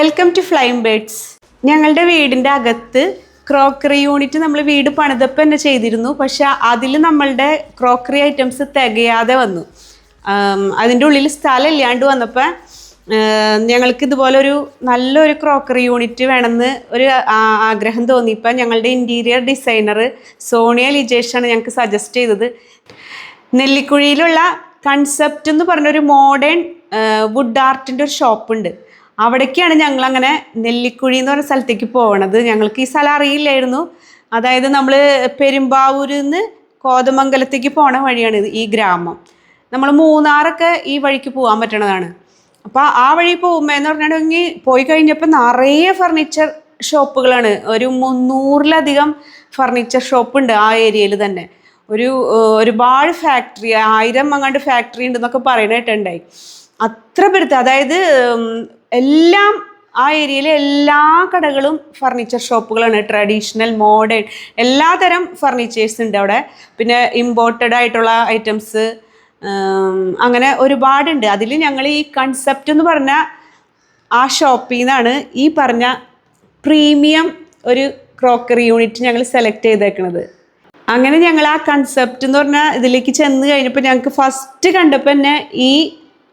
Welcome to flying birds. ഞങ്ങളുടെ വീടിൻ്റെ അകത്ത് ക്രോക്കറി യൂണിറ്റ് നമ്മൾ വീട് പണിതപ്പോൾ തന്നെ ചെയ്തിരുന്നു. പക്ഷെ അതിൽ നമ്മളുടെ ക്രോക്കറി ഐറ്റംസ് തികയാതെ വന്നു. അതിൻ്റെ ഉള്ളിൽ സ്ഥലം ഇല്ലാണ്ട് വന്നപ്പോൾ ഞങ്ങൾക്ക് ഇതുപോലൊരു നല്ലൊരു ക്രോക്കറി യൂണിറ്റ് വേണമെന്ന് ഒരു ആഗ്രഹം തോന്നിയപ്പോൾ ഞങ്ങളുടെ ഇൻറ്റീരിയർ ഡിസൈനർ സോണിയ ലിജേഷാണ് ഞങ്ങൾക്ക് സജസ്റ്റ് ചെയ്തത്. നെല്ലിക്കുഴിയിലുള്ള കൺസെപ്റ്റ് എന്ന് പറഞ്ഞൊരു മോഡേൺ വുഡ് ആർട്ടിൻ്റെ ഒരു ഷോപ്പുണ്ട്. അവിടേക്കാണ് ഞങ്ങളങ്ങനെ നെല്ലിക്കുഴി എന്ന് പറഞ്ഞ സ്ഥലത്തേക്ക് പോകണത്. ഞങ്ങൾക്ക് ഈ സ്ഥലം അറിയില്ലായിരുന്നു. അതായത് നമ്മൾ പെരുമ്പാവൂരിൽ നിന്ന് കോതമംഗലത്തേക്ക് പോണ വഴിയാണ് ഈ ഗ്രാമം. നമ്മൾ മൂന്നാറൊക്കെ ഈ വഴിക്ക് പോകാൻ പറ്റണതാണ്. അപ്പോൾ ആ വഴി പോകുമ്പോൾ എന്ന് പറഞ്ഞിട്ടുണ്ടെങ്കിൽ പോയി കഴിഞ്ഞപ്പോൾ നിറയെ ഫർണിച്ചർ ഷോപ്പുകളാണ്. ഒരു 300-ലധികം ഫർണിച്ചർ ഷോപ്പുണ്ട് ആ ഏരിയയിൽ തന്നെ. ഒരുപാട് ഫാക്ടറി, 1000 അങ്ങാണ്ട് ഫാക്ടറി ഉണ്ടെന്നൊക്കെ പറയണായിട്ടുണ്ടായി. അത്ര പെരുത്ത്, അതായത് എല്ലാം ആ ഏരിയയിലെ എല്ലാ കടകളും ഫർണിച്ചർ ഷോപ്പുകളാണ്. ട്രഡീഷണൽ, മോഡേൺ, എല്ലാതരം ഫർണിച്ചേഴ്സ് ഉണ്ട് അവിടെ. പിന്നെ ഇമ്പോർട്ടഡ് ആയിട്ടുള്ള ഐറ്റംസ് അങ്ങനെ ഒരുപാടുണ്ട്. അതിൽ ഞങ്ങൾ ഈ കൺസെപ്റ്റ് എന്ന് പറഞ്ഞ ആ ഷോപ്പിൽ നിന്നാണ് ഈ പറഞ്ഞ പ്രീമിയം ഒരു ക്രോക്കറി യൂണിറ്റ് ഞങ്ങൾ സെലക്ട് ചെയ്തേക്കുന്നത്. അങ്ങനെ ഞങ്ങൾ ആ കൺസെപ്റ്റ് എന്ന് പറഞ്ഞാൽ ഇതിലേക്ക് ചെന്ന് കഴിഞ്ഞപ്പോൾ ഞങ്ങൾക്ക് ഫസ്റ്റ് കണ്ടപ്പോൾ തന്നെ ഈ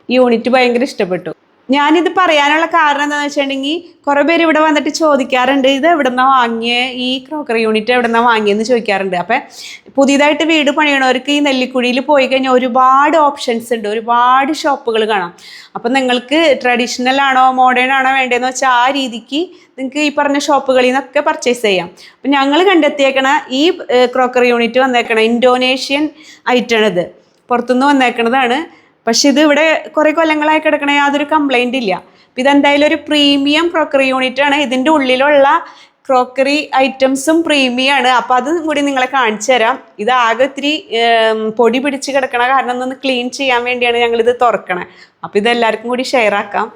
യൂണിറ്റ് ഭയങ്കര ഇഷ്ടപ്പെട്ടു. ഞാനിത് പറയാനുള്ള കാരണം എന്താണെന്ന് വെച്ചിട്ടുണ്ടെങ്കിൽ കുറേ പേര് ഇവിടെ വന്നിട്ട് ചോദിക്കാറുണ്ട്, ഇത് എവിടെന്നാ വാങ്ങിയേ, ഈ ക്രോക്കറി യൂണിറ്റ് എവിടെന്നാ വാങ്ങിയെന്ന് ചോദിക്കാറുണ്ട്. അപ്പം പുതിയതായിട്ട് വീട് പണിയണവർക്ക് ഈ നെല്ലിക്കുഴിയിൽ പോയി കഴിഞ്ഞാൽ ഒരുപാട് ഓപ്ഷൻസ് ഉണ്ട്, ഒരുപാട് ഷോപ്പുകൾ കാണാം. അപ്പം നിങ്ങൾക്ക് ട്രഡീഷണൽ ആണോ മോഡേൺ ആണോ വേണ്ടതെന്ന് വെച്ചാൽ ആ രീതിക്ക് നിങ്ങൾക്ക് ഈ പറഞ്ഞ ഷോപ്പുകളിൽ നിന്നൊക്കെ പർച്ചേസ് ചെയ്യാം. അപ്പം ഞങ്ങൾ കണ്ടെത്തിയേക്കണ ഈ ക്രോക്കറി യൂണിറ്റ് വന്നേക്കണ ഇൻഡോനേഷ്യൻ ഐറ്റാണിത്, പുറത്തുനിന്ന് വന്നേക്കണതാണ്. പക്ഷെ ഇത് ഇവിടെ കുറേ കൊല്ലങ്ങളായി കിടക്കണ യാതൊരു കംപ്ലൈൻ്റ് ഇല്ല. അപ്പം ഇതെന്തായാലും ഒരു പ്രീമിയം ക്രോക്കറി യൂണിറ്റ് ആണ്. ഇതിൻ്റെ ഉള്ളിലുള്ള ക്രോക്കറി ഐറ്റംസും പ്രീമിയമാണ്. അപ്പം അതും കൂടി നിങ്ങളെ കാണിച്ചു തരാം. ഇത് ആകെ ഇത്തിരി പൊടി പിടിച്ച് കിടക്കണ കാരണം ഒന്ന് ക്ലീൻ ചെയ്യാൻ വേണ്ടിയാണ് ഞങ്ങളിത് തുറക്കണേ. അപ്പം ഇതെല്ലാവർക്കും കൂടി ഷെയർ ആക്കാം.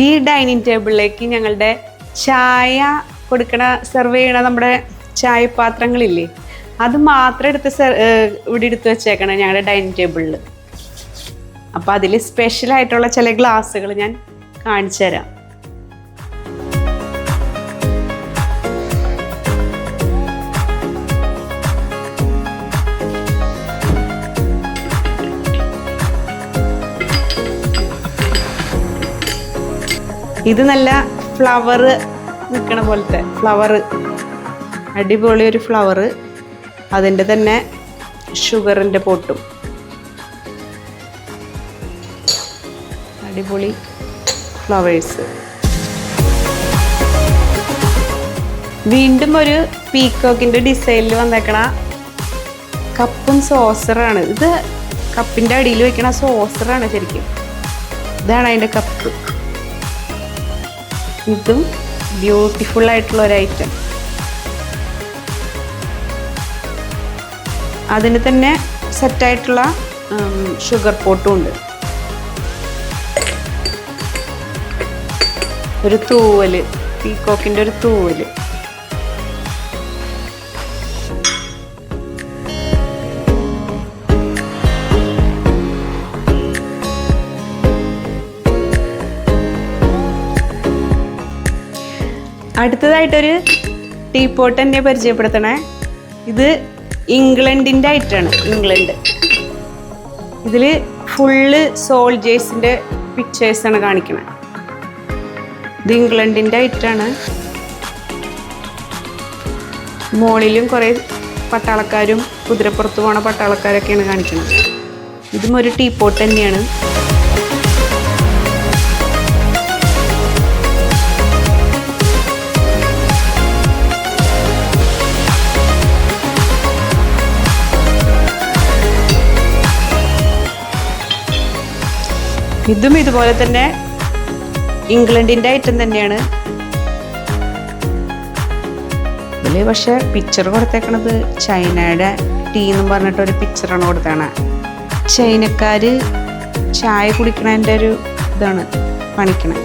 ഈ ഡൈനിങ് ടേബിളിലേക്ക് ഞങ്ങളുടെ ചായ കൊടുക്കണ സെർവ് ചെയ്യണ നമ്മുടെ ചായപാത്രങ്ങളില്ലേ, അത് മാത്രം ഇവിടെ എടുത്ത് വെച്ചേക്കണം ഞങ്ങളുടെ ഡൈനിങ് ടേബിളിൽ. അപ്പോൾ അതിൽ സ്പെഷ്യലായിട്ടുള്ള ചില ഗ്ലാസ്സുകൾ ഞാൻ കാണിച്ചു തരാം. ഇത് നല്ല ഫ്ലവർ നിൽക്കണ പോലത്തെ ഫ്ലവർ, അടിപൊളി ഒരു ഫ്ലവർ. അതിൻ്റെ തന്നെ ഷുഗറിൻ്റെ പൊട്ടും, അടിപൊളി ഫ്ലവേഴ്സ്. വീണ്ടും ഒരു പീക്കോക്കിൻ്റെ ഡിസൈനിൽ വന്നേക്കണ കപ്പും സോസറാണ്. ഇത് കപ്പിൻ്റെ അടിയിൽ വെക്കണ സോസറാണ് ശരിക്കും. ഇതാണ് അതിൻ്റെ കപ്പ്. ഇതും ബ്യൂട്ടിഫുൾ ആയിട്ടുള്ള ഒരു ഐറ്റം. അതിന് തന്നെ സെറ്റായിട്ടുള്ള ഷുഗർ പോട്ടും ഉണ്ട്. ഒരു തൂവല്, പീക്കോക്കിൻ്റെ ഒരു തൂവല്. അടുത്തതായിട്ടൊരു ടീപോട്ട് തന്നെ പരിചയപ്പെടുത്തണേ. ഇത് ഇംഗ്ലണ്ടിൻ്റെ ഐറ്റാണ്. ഇംഗ്ലണ്ട്. ഇതിൽ ഫുള്ള് സോൾജേഴ്സിൻ്റെ പിക്ചേഴ്സാണ് കാണിക്കണത്. ഇത് ഇംഗ്ലണ്ടിൻ്റെ ഐറ്റാണ്. മോളിലും കുറേ പട്ടാളക്കാരും കുതിരപ്പുറത്ത് പോണ പട്ടാളക്കാരൊക്കെയാണ് കാണിക്കുന്നത്. ഇതും ഒരു ടീപോട്ട് തന്നെയാണ്. ഇതും ഇതുപോലെ തന്നെ ഇംഗ്ലണ്ടിൻ്റെ ഐറ്റം തന്നെയാണ്. ഇതിൽ പക്ഷെ പിക്ചർ കൊടുത്തേക്കണത് ചൈനയുടെ ടീ എന്നും പറഞ്ഞിട്ടൊരു പിക്ചറാണ് കൊടുത്തേക്കണേ. ചൈനക്കാർ ചായ കുടിക്കണതിൻ്റെ ഒരു ഇതാണ് കാണിക്കണേ.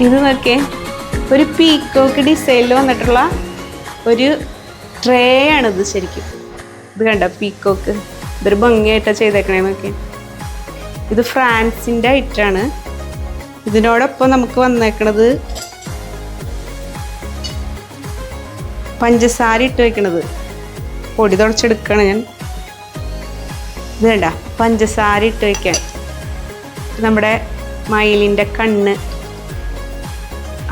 ഇത് നോക്കിയേ, ഒരു പീക്കോക്ക് ഡിസൈനിൽ വന്നിട്ടുള്ള ഒരു ട്രേ ആണിത് ശരിക്കും. ഇത് കണ്ട പീക്കോക്ക്, ഇതൊരു ഭംഗിയായിട്ടാണ് ചെയ്തേക്കണേ നോക്കി. ഇത് ഫ്രാൻസിൻ്റെ ഐറ്റാണ്. ഇതിനോടൊപ്പം നമുക്ക് വന്നേക്കണത് പഞ്ചസാര ഇട്ട് വയ്ക്കണത്, പൊടി തുടച്ചെടുക്കണം ഞാൻ. ഇത് കണ്ട പഞ്ചസാര ഇട്ട് വയ്ക്കാൻ നമ്മുടെ മയിലിൻ്റെ കണ്ണ്,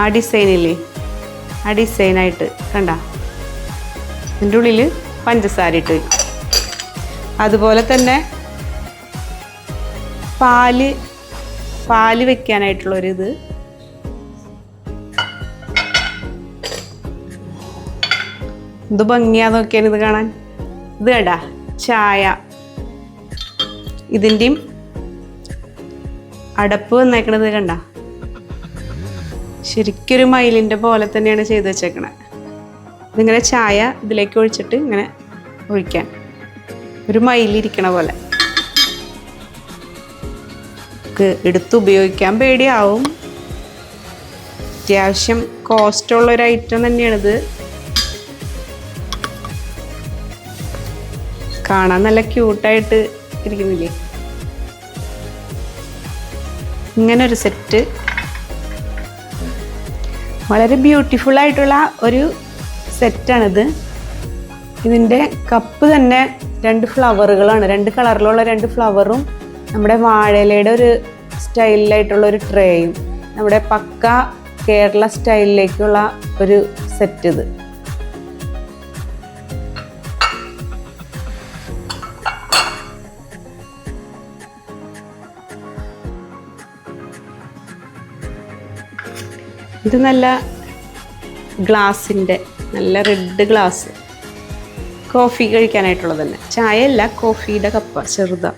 ആ ഡിസൈനില്ലേ, ആ ഡിസൈനായിട്ട് കണ്ട ഇതിൻ്റെ ഉള്ളിൽ പഞ്ചസാര ഇട്ട് വയ്ക്കും. അതുപോലെ തന്നെ പാല് വെക്കാനായിട്ടുള്ളൊരിത്, ഇത് ഭംഗിയാന്ന് നോക്കിയാൽ ഇത് കാണാൻ. ഇത് കണ്ട ചായ, ഇതിൻ്റെയും അടപ്പ് വന്നേക്കണത് കണ്ട, ശരിക്കൊരു മയിലിൻ്റെ പോലെ തന്നെയാണ് ചെയ്ത് വെച്ചേക്കണേ. ഇതിങ്ങനെ ചായ ഇതിലേക്ക് ഒഴിച്ചിട്ട് ഇങ്ങനെ ഒഴിക്കാൻ, ഒരു മയിലിരിക്കണ പോലെ. എടുത്ത് ഉപയോഗിക്കാൻ പേടിയാവും. അത്യാവശ്യം കോസ്റ്റുള്ളൊരു ഐറ്റം തന്നെയാണിത്. കാണാൻ നല്ല ക്യൂട്ടായിട്ട് ഇരിക്കുന്നില്ലേ. ഇങ്ങനൊരു സെറ്റ് വളരെ ബ്യൂട്ടിഫുൾ ആയിട്ടുള്ള ഒരു സെറ്റാണിത്. ഇതിൻ്റെ കപ്പ് തന്നെ 2 ഫ്ലവറുകളാണ്, 2 കളറിലുള്ള 2 ഫ്ലവറും നമ്മുടെ വാഴയിലയുടെ ഒരു സ്റ്റൈലിലായിട്ടുള്ള ഒരു ട്രേയും, നമ്മുടെ പക്ക കേരള സ്റ്റൈലിലേക്കുള്ള ഒരു സെറ്റ്. ഇത് നല്ല ഗ്ലാസിൻ്റെ, നല്ല റെഡ് ഗ്ലാസ്, കോഫി കഴിക്കാനായിട്ടുള്ളത് തന്നെ. ചായ അല്ല, കോഫിയുടെ കപ്പ ചെറുതാ.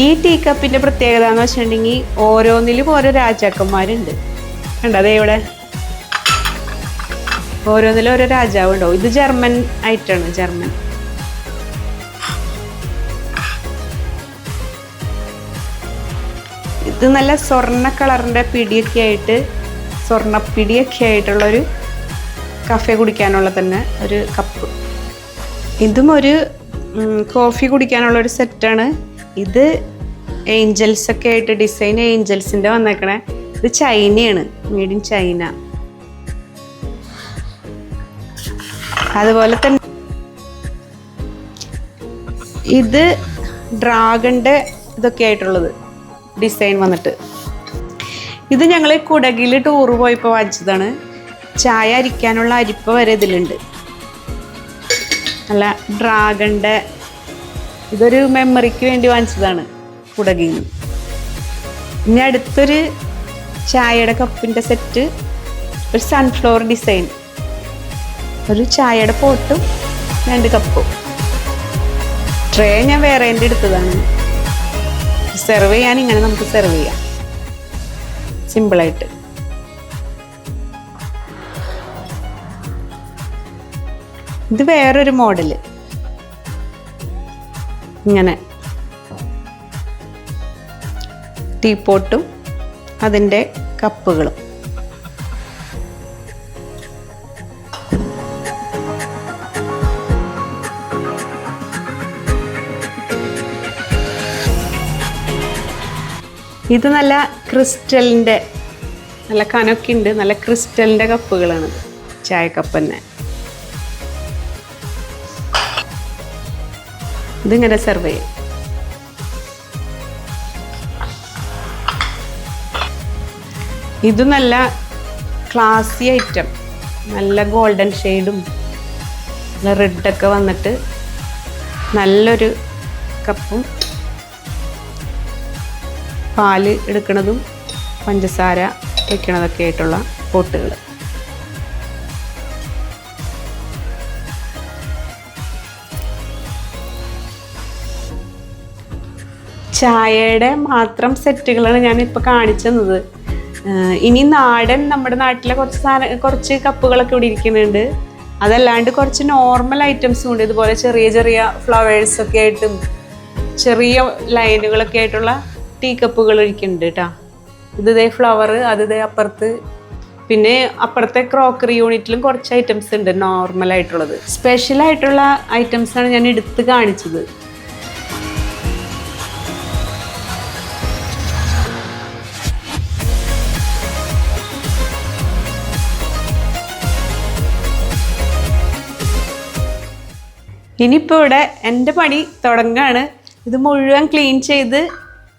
ഈ ടീ കപ്പിൻ്റെ പ്രത്യേകത എന്ന് വെച്ചിട്ടുണ്ടെങ്കിൽ ഓരോന്നിലും ഓരോ രാജാക്കന്മാരുണ്ട്. കണ്ടോ അതേ ഇവിടെ ഓരോന്നിലും ഓരോ രാജാവ് ഉണ്ടാവും. ഇത് ജർമ്മൻ ആയിട്ടാണ്, ജർമ്മൻ. ഇത് നല്ല സ്വർണ്ണ കളറിൻ്റെ പിടിയൊക്കെ ആയിട്ട്, സ്വർണ്ണപ്പിടിയൊക്കെ ആയിട്ടുള്ളൊരു കഫേ കുടിക്കാനുള്ള തന്നെ ഒരു കപ്പ്. ഇതും ഒരു കോഫി കുടിക്കാനുള്ളൊരു സെറ്റാണ്. ഇത് ഏഞ്ചൽസ് ഒക്കെ ആയിട്ട് ഡിസൈൻ, ഏഞ്ചൽസിൻ്റെ വന്നേക്കണേ. ഇത് ചൈനയാണ്, മെയ്ഡ് ഇൻ ചൈന. അതുപോലെ തന്നെ ഇത് ഡ്രാഗണിൻ്റെ ഇതൊക്കെ ആയിട്ടുള്ളത് ഡിസൈൻ വന്നിട്ട്. ഇത് ഞങ്ങൾ കുടകിൽ ടൂറ് പോയപ്പോൾ വാങ്ങിച്ചതാണ്. ചായ അരിക്കാനുള്ള അരിപ്പ വരെ ഇതിലുണ്ട്. നല്ല ഡ്രാഗണിൻ്റെ, ഇതൊരു മെമ്മറിക്ക് വേണ്ടി വാങ്ങിച്ചതാണ് കുടകിൽ നിന്ന്. ഇനി അടുത്തൊരു ചായയുടെ കപ്പിൻ്റെ സെറ്റ്, ഒരു സൺഫ്ലവർ ഡിസൈൻ, ഒരു ചായയുടെ പോട്ടും 2 കപ്പും. ട്രേ ഞാൻ വേറെ എൻ്റെ എടുത്തതാണ്. സെർവ് ചെയ്യാൻ ഇങ്ങനെ നമുക്ക് സെർവ് ചെയ്യാം സിമ്പിളായിട്ട്. ഇത് വേറൊരു മോഡല്, ഇങ്ങനെ ടീപോട്ടും അതിൻ്റെ കപ്പുകളും. ഇത് നല്ല ക്രിസ്റ്റലിൻ്റെ, നല്ല കനൊക്കെ ഉണ്ട്, നല്ല ക്രിസ്റ്റലിൻ്റെ കപ്പുകളാണ്. ചായക്കപ്പ് തന്നെ. ഇതിങ്ങനെ സെർവ് ചെയ്യും. ഇത് നല്ല ക്ലാസി ഐറ്റം, നല്ല ഗോൾഡൻ ഷെയ്ഡും നല്ല റെഡൊക്കെ വന്നിട്ട് നല്ലൊരു കപ്പും പാല് എടുക്കുന്നതും പഞ്ചസാര വയ്ക്കണതൊക്കെ ആയിട്ടുള്ള പോട്ടുകൾ. ചായയുടെ മാത്രം സെറ്റുകളാണ് ഞാനിപ്പോൾ കാണിച്ചു തന്നത്. ഇനി നാടൻ നമ്മുടെ നാട്ടിലെ കുറച്ച് കപ്പുകളൊക്കെ ഇവിടെ ഇരിക്കുന്നുണ്ട്. അതല്ലാണ്ട് കുറച്ച് നോർമൽ ഐറ്റംസും ഉണ്ട്. ഇതുപോലെ ചെറിയ ചെറിയ ഫ്ലവേഴ്സൊക്കെ ആയിട്ടും ചെറിയ ലൈനുകളൊക്കെ ആയിട്ടുള്ള ടീ കപ്പുകൾ ഇരിക്കുന്നുണ്ട് കേട്ടോ. ഇതേ ഫ്ലവർ, അതേ അപ്പുറത്ത്. പിന്നെ അപ്പുറത്തെ ക്രോക്കറി യൂണിറ്റിലും കുറച്ച് ഐറ്റംസ് ഉണ്ട് നോർമലായിട്ടുള്ളത്. സ്പെഷ്യലായിട്ടുള്ള ഐറ്റംസാണ് ഞാൻ എടുത്ത് കാണിച്ചത്. ഇനിയിപ്പോൾ ഇവിടെ എൻ്റെ പണി തുടങ്ങുകയാണ്. ഇത് മുഴുവൻ ക്ലീൻ ചെയ്ത്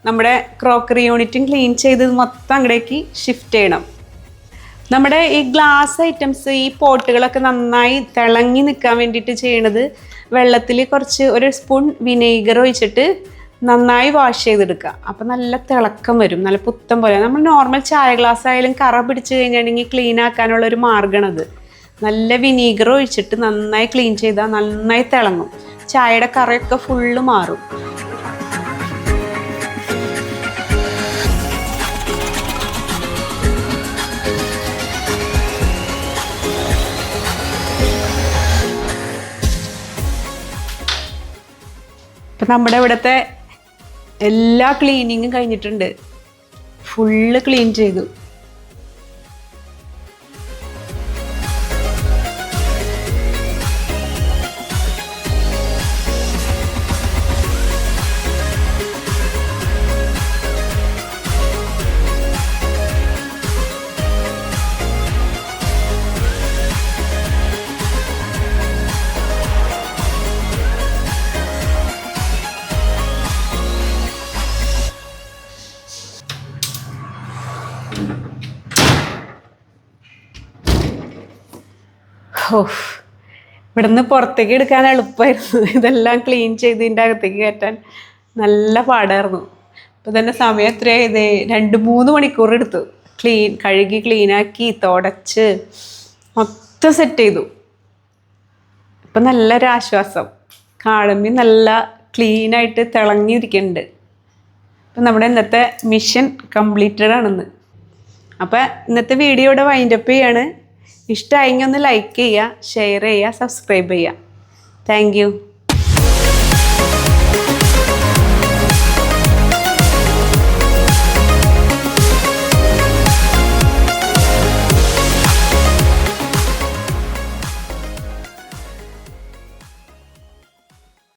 നമ്മുടെ ക്രോക്കറി യൂണിറ്റും ക്ലീൻ ചെയ്ത് മൊത്തം അങ്ങടേക്ക് ഷിഫ്റ്റ് ചെയ്യണം. നമ്മുടെ ഈ ഗ്ലാസ് ഐറ്റംസ്, ഈ പോട്ടുകളൊക്കെ നന്നായി തിളങ്ങി നിൽക്കാൻ വേണ്ടിയിട്ട് ചെയ്യണത് വെള്ളത്തിൽ ഒരു സ്പൂൺ വിനേഗർ ഒഴിച്ചിട്ട് നന്നായി വാഷ് ചെയ്തെടുക്കുക. അപ്പം നല്ല തിളക്കം വരും, നല്ല പുത്തം പോലെ. നമ്മൾ നോർമൽ ചായ ഗ്ലാസ് ആയാലും കറ പിടിച്ച് കഴിഞ്ഞിട്ടുണ്ടെങ്കിൽ ക്ലീൻ ആക്കാനുള്ളൊരു മാർഗ്ഗമാണത്. നല്ല വിനീഗർ ഒഴിച്ചിട്ട് നന്നായി ക്ലീൻ ചെയ്താൽ നന്നായി തിളങ്ങും. ചായയുടെ കറയൊക്കെ ഫുള്ള് മാറും. ഇപ്പം നമ്മുടെ ഇവിടുത്തെ എല്ലാ ക്ലീനിങ്ങും കഴിഞ്ഞിട്ടുണ്ട്. ഫുള്ള് ക്ലീൻ ചെയ്തു. ഇവിടുന്ന് പുറത്തേക്ക് എടുക്കാൻ എളുപ്പമായിരുന്നു. ഇതെല്ലാം ക്ലീൻ ചെയ്ത് ഇതിൻ്റെ അകത്തേക്ക് കയറ്റാൻ നല്ല പാടായിരുന്നു. അപ്പോൾ തന്നെ സമയം എത്രയായി? 2-3 മണിക്കൂർ എടുത്തു. കഴുകി ക്ലീനാക്കി തുടച്ച് മൊത്തം സെറ്റ് ചെയ്തു. ഇപ്പം നല്ലൊരാശ്വാസം. കാണുമ്പോൾ നല്ല ക്ലീനായിട്ട് തിളങ്ങിയിരിക്കുന്നുണ്ട്. അപ്പം നമ്മുടെ ഇന്നത്തെ മിഷൻ കംപ്ലീറ്റഡ് ആണെന്ന്. അപ്പോൾ ഇന്നത്തെ വീഡിയോയുടെ വൈൻഡപ്പ് ചെയ്യാണ്. ഇഷ്ടമായെങ്കിൽ ഒന്ന് ലൈക്ക് ചെയ്യുക, ഷെയർ ചെയ്യുക, സബ്സ്ക്രൈബ് ചെയ്യുക. Thank you.